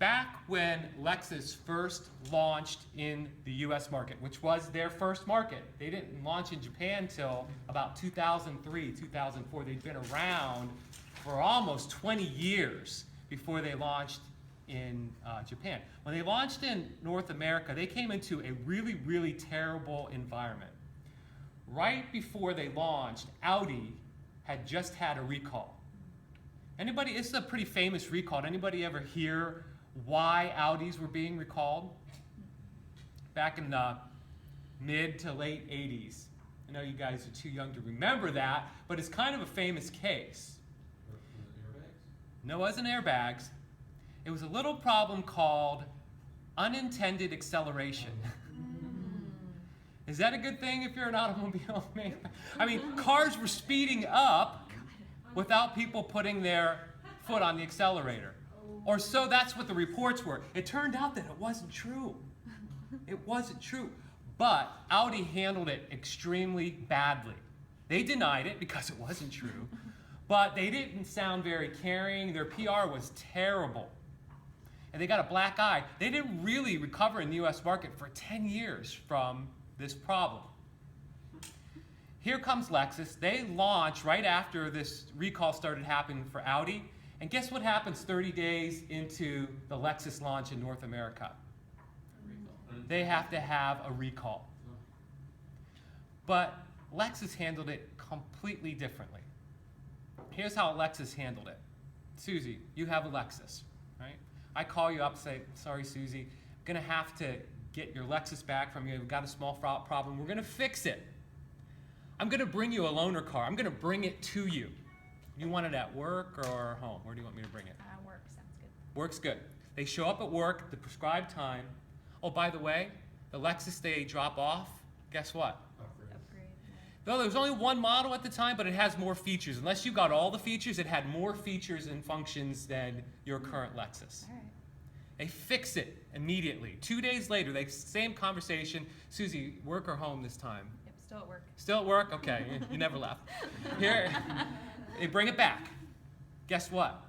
back when Lexus first launched in the US market, which was their first market, they didn't launch in Japan till about 2003, 2004. They'd been around for almost 20 years before they launched in Japan. When they launched in North America, they came into a really, really terrible environment. Right before they launched, Audi had just had a recall. Anybody, this is a pretty famous recall. Anybody ever hear why Audis were being recalled? Back in the mid to late 80s. I know you guys are too young to remember that, but it's kind of a famous case. Was it airbags? No, it wasn't airbags. It was a little problem called unintended acceleration. Is that a good thing if you're an automobile man? I mean, cars were speeding up without people putting their foot on the accelerator. Or so that's what the reports were. It turned out that it wasn't true. It wasn't true. But Audi handled it extremely badly. They denied it because it wasn't true. But they didn't sound very caring. Their PR was terrible. And they got a black eye. They didn't really recover in the US market for 10 years from this problem. Here comes Lexus. They launch right after this recall started happening for Audi. And guess what happens 30 days into the Lexus launch in North America? They have to have a recall. But Lexus handled it completely differently. Here's how Lexus handled it. Susie, you have a Lexus, right? I call you up and say, sorry, Susie, I'm going to have to get your Lexus back from you. We've got a small problem. We're going to fix it. I'm going to bring you a loaner car. I'm going to bring it to you. You want it at work or home? Where do you want me to bring it? Work sounds good. Work's good. They show up at work, the prescribed time. Oh, by the way, the Lexus they drop off, guess what? Upgrade. Though there was only one model at the time, but it has more features. Unless you got all the features, it had more features and functions than your current Lexus. All right. They fix it immediately. 2 days later, same conversation. Susie, work or home this time? Yep, still at work. Still at work? Okay, you never left. Here, they bring it back. Guess what?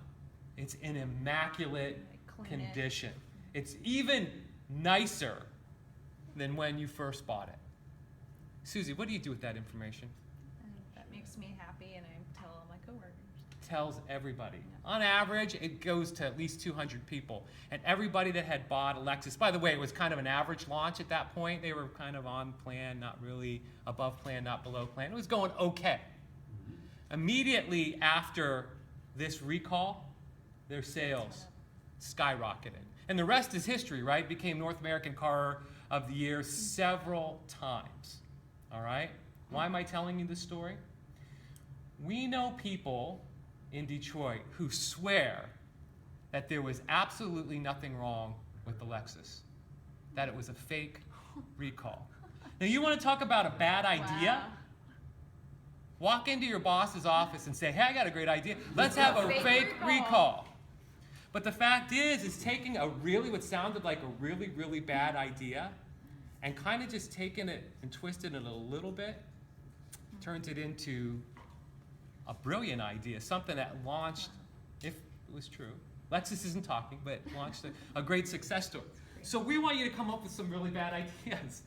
It's in immaculate condition. It's even nicer than when you first bought it. Susie, what do you do with that information? That makes me happy, and I tell all my coworkers. Tells everybody. On average, it goes to at least 200 people. And everybody that had bought a Lexus, by the way, it was kind of an average launch at that point. They were kind of on plan, not really above plan, not below plan. It was going okay. Immediately after this recall, their sales skyrocketed. And the rest is history, right? Became North American Car of the Year several times. All right? Why am I telling you this story? We know people in Detroit who swear that there was absolutely nothing wrong with the Lexus, that it was a fake recall. Now, you want to talk about a bad idea? Wow. Walk into your boss's office and say, hey, I got a great idea. Let's have a fake recall. But the fact is taking what sounded like a really, really bad idea and kind of just taking it and twisting it a little bit, turns it into a brilliant idea, something that launched, if it was true, Lexus isn't talking, but launched a great success story. So we want you to come up with some really bad ideas.